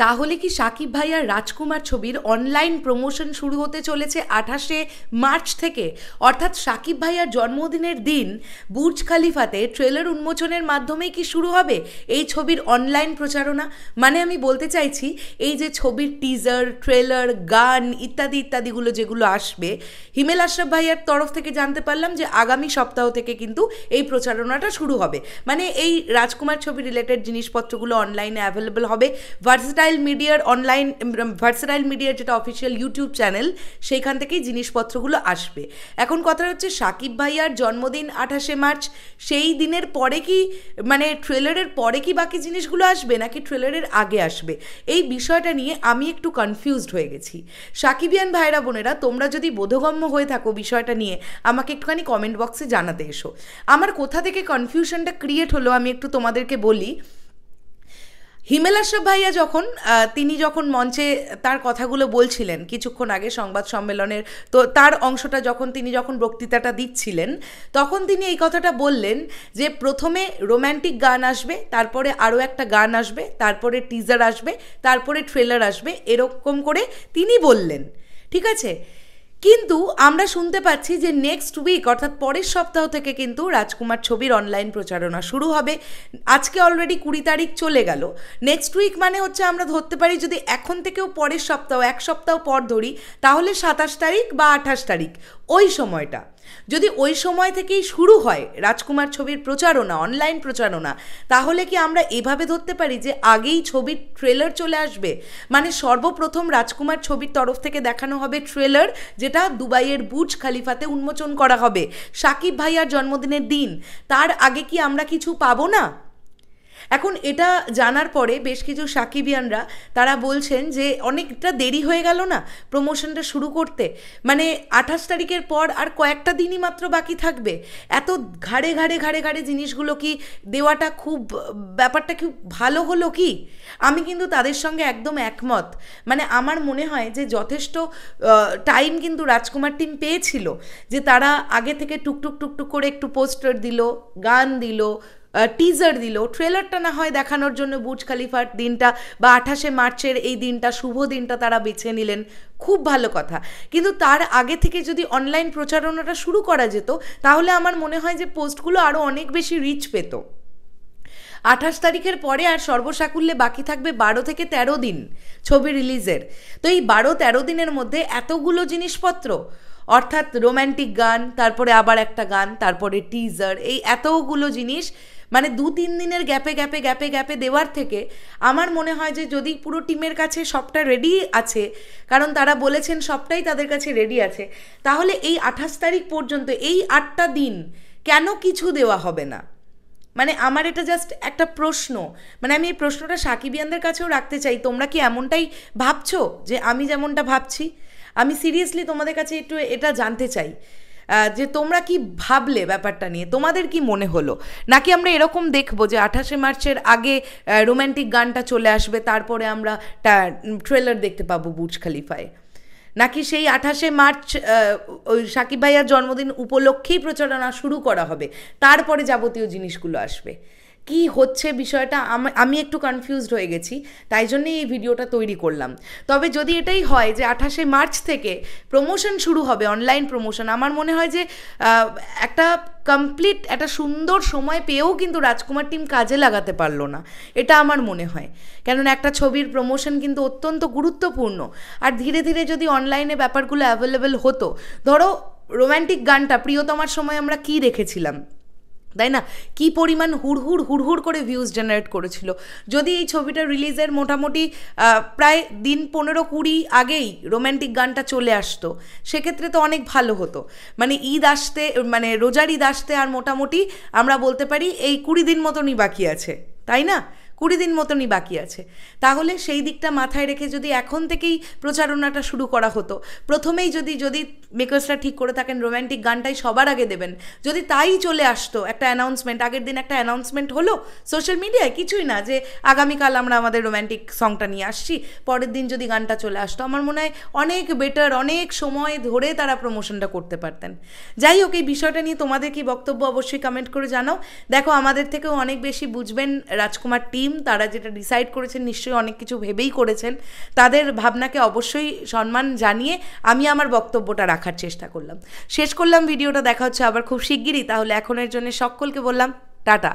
তাহলে কি সাকিব ভাই আর রাজকুমার ছবির অনলাইন প্রমোশন শুরু হতে চলেছে 28 মার্চ থেকে? অর্থাৎ সাকিব ভাইয়ার জন্মদিনের দিন বুর্জ খালিফাতে ট্রেলার উন্মোচনের মাধ্যমেই কি শুরু হবে এই ছবির অনলাইন প্রচারণা? মানে আমি বলতে চাইছি, এই যে ছবির টিজার, ট্রেলার, গান ইত্যাদি ইত্যাদিগুলো যেগুলো আসবে, হিমেল আশরাফ ভাইয়ার তরফ থেকে জানতে পারলাম যে আগামী সপ্তাহ থেকে কিন্তু এই প্রচারণাটা শুরু হবে। মানে এই রাজকুমার ছবি রিলেটেড জিনিসপত্রগুলো অনলাইনে অ্যাভেলেবল হবে। ভার্সেটাইল মিডিয়ার অনলাইন, ভার্সেটাইল মিডিয়ার যেটা অফিসিয়াল ইউটিউব চ্যানেল, সেইখান থেকেই জিনিসপত্রগুলো আসবে। এখন কথা হচ্ছে, সাকিব ভাইয়ার জন্মদিন 28 মার্চ, সেই দিনের পরে কি, মানে ট্রেলারের পরে কি বাকি জিনিসগুলো আসবে নাকি ট্রেলারের আগে আসবে? এই বিষয়টা নিয়ে আমি একটু কনফিউজড হয়ে গেছি। সাকিবিয়ান ভাইরা বোনেরা, তোমরা যদি বোধগম্য হয়ে থাকো বিষয়টা নিয়ে, আমাকে একটুখানি কমেন্ট বক্সে জানাতে এসো। আমার কোথা থেকে কনফিউশনটা ক্রিয়েট হলো আমি একটু তোমাদেরকে বলি। হিমেল আশরাফ ভাইয়া তিনি যখন মঞ্চে তার কথাগুলো বলছিলেন কিছুক্ষণ আগে সংবাদ সম্মেলনের, তো তার অংশটা তিনি যখন বক্তৃতাটা দিচ্ছিলেন, তখন তিনি এই কথাটা বললেন যে প্রথমে রোম্যান্টিক গান আসবে, তারপরে আরও একটা গান আসবে, তারপরে টিজার আসবে, তারপরে ট্রেলার আসবে, এরকম করে তিনি বললেন। ঠিক আছে, কিন্তু আমরা শুনতে পাচ্ছি যে নেক্সট উইক অর্থাৎ পরের সপ্তাহ থেকে কিন্তু রাজকুমার ছবির অনলাইন প্রচারণা শুরু হবে। আজকে অলরেডি 20 তারিখ চলে গেল। নেক্সট উইক মানে হচ্ছে, আমরা ধরতে পারি যদি এখন থেকেও পরের সপ্তাহ, এক সপ্তাহ পর ধরি, তাহলে 27 তারিখ বা 28 তারিখ, ওই সময়টা যদি ওই সময় থেকেই শুরু হয় রাজকুমার ছবির প্রচারণা, অনলাইন প্রচারণা, তাহলে কি আমরা এভাবে ধরতে পারি যে আগেই ছবির ট্রেলার চলে আসবে? মানে সর্বপ্রথম রাজকুমার ছবির তরফ থেকে দেখানো হবে ট্রেলার, যেটা দুবাইয়ের বুর্জ খালিফাতে উন্মোচন করা হবে সাকিব ভাইয়ার জন্মদিনের দিন। তার আগে কি আমরা কিছু পাবো না? এখন এটা জানার পরে বেশ কিছু সাকিবিয়ানরা তারা বলছেন যে অনেকটা দেরি হয়ে গেল না প্রমোশনটা শুরু করতে? মানে 28 তারিখের পর আর কয়েকটা দিনই মাত্র বাকি থাকবে, এত ঘাড়ে ঘাড়ে ঘাড়ে ঘাড়ে জিনিসগুলো কি দেওয়াটা ব্যাপারটা খুব ভালো হলো কি? আমি কিন্তু তাদের সঙ্গে একদম একমত। মানে আমার মনে হয় যে যথেষ্ট টাইম কিন্তু রাজকুমার টিম পেয়েছিল, যে তারা আগে থেকে টুকটুক টুকটুক করে একটু পোস্টার দিল, গান দিল, টিজার দিল, ট্রেলারটা না হয় দেখানোর জন্য বুর্জ খালিফার দিনটা বা 28 মার্চের এই দিনটা, শুভ দিনটা তারা বেছে নিলেন, খুব ভালো কথা। কিন্তু তার আগে থেকে যদি অনলাইন প্রচারণাটা শুরু করা যেত, তাহলে আমার মনে হয় যে পোস্টগুলো আরও অনেক বেশি রিচ পেত। 28 তারিখের পরে আর সর্বসাকুল্যে বাকি থাকবে 12 থেকে 13 দিন ছবি রিলিজের। তো এই 12-13 দিনের মধ্যে এতগুলো জিনিসপত্র, অর্থাৎ রোম্যান্টিক গান, তারপরে আবার একটা গান, তারপরে টিজার, এই এতগুলো জিনিস মানে 2-3 দিনের গ্যাপে গ্যাপে গ্যাপে গ্যাপে দেওয়ার থেকে আমার মনে হয় যে যদি পুরো টিমের কাছে সবটা রেডি আছে, কারণ তারা বলেছেন সবটাই তাদের কাছে রেডি আছে, তাহলে এই 28 তারিখ পর্যন্ত এই 8টা দিন কেন কিছু দেওয়া হবে না? মানে আমার এটা জাস্ট একটা প্রশ্ন। মানে আমি এই প্রশ্নটা সাকিবিয়ানদের কাছেও রাখতে চাই। তোমরা কি এমনটাই ভাবছো যে আমি যেমনটা ভাবছি? আমি সিরিয়াসলি তোমাদের কাছে একটু এটা জানতে চাই যে তোমরা কি ভাবলে ব্যাপারটা নিয়ে, তোমাদের কি মনে হলো? নাকি আমরা এরকম দেখবো যে 28 মার্চের আগে রোম্যান্টিক গানটা চলে আসবে, তারপরে আমরা ট্রেলার দেখতে পাবো বুর্জ খলিফায়? নাকি সেই 28 মার্চ ওই সাকিব ভাইয়ার জন্মদিন উপলক্ষেই প্রচারণা শুরু করা হবে, তারপরে যাবতীয় জিনিসগুলো আসবে? কি হচ্ছে বিষয়টা আমি একটু কনফিউজড হয়ে গেছি, তাই জন্যই এই ভিডিওটা তৈরি করলাম। তবে যদি এটাই হয় যে 28 মার্চ থেকে প্রমোশন শুরু হবে, অনলাইন প্রমোশন, আমার মনে হয় যে একটা কমপ্লিট একটা সুন্দর সময় পেয়েও কিন্তু রাজকুমার টিম কাজে লাগাতে পারলো না, এটা আমার মনে হয়। কেননা একটা ছবির প্রমোশন কিন্তু অত্যন্ত গুরুত্বপূর্ণ। আর ধীরে ধীরে যদি অনলাইনে ব্যাপারগুলো অ্যাভেলেবেল হতো, ধরো রোম্যান্টিক গানটা প্রিয়তমার সময় আমরা কি দেখেছিলাম, তাই না? কি পরিমাণ হুড়হুড় করে ভিউজ জেনারেট করেছিল। যদি এই ছবিটা রিলিজের মোটামুটি প্রায় দিন 15-20 আগেই রোম্যান্টিক গানটা চলে আসতো, সেক্ষেত্রে তো অনেক ভালো হতো। মানে ঈদ আসতে, মানে রোজার ঈদ আসতে আর মোটামুটি আমরা বলতে পারি এই 20 দিন মতনই বাকি আছে, তাই না? 20 দিন মতনই বাকি আছে। তাহলে সেই দিকটা মাথায় রেখে যদি এখন থেকেই প্রচারণাটা শুরু করা হতো, প্রথমেই যদি মেকার্সরা ঠিক করে থাকেন রোম্যান্টিক গানটাই সবার আগে দেবেন, যদি তাই চলে আসতো একটা অ্যানাউন্সমেন্ট, আগের দিন একটা অ্যানাউন্সমেন্ট হলো সোশ্যাল মিডিয়ায়, কিছুই না যে আগামীকাল আমরা আমাদের রোম্যান্টিক সংটা নিয়ে আসছি, পরের দিন যদি গানটা চলে আসতো, আমার মনে হয় অনেক বেটার, অনেক সময় ধরে তারা প্রমোশনটা করতে পারতেন। যাই হোক, এই বিষয়টা নিয়ে তোমাদের কি বক্তব্য অবশ্যই কমেন্ট করে জানাও। দেখো, আমাদের থেকেও অনেক বেশি বুঝবেন রাজকুমার টিম, টিম, তারা যেটা ডিসাইড করেছেন নিশ্চয়ই অনেক কিছু ভেবেই করেছেন। তাদের ভাবনাকে অবশ্যই সম্মান জানিয়ে আমি আমার বক্তব্যটা রাখার চেষ্টা করলাম। শেষ করলাম ভিডিওটা, দেখা হচ্ছে আবার খুব শিগগিরই। তাহলে এখনের জন্য সকলকে বললাম টাটা।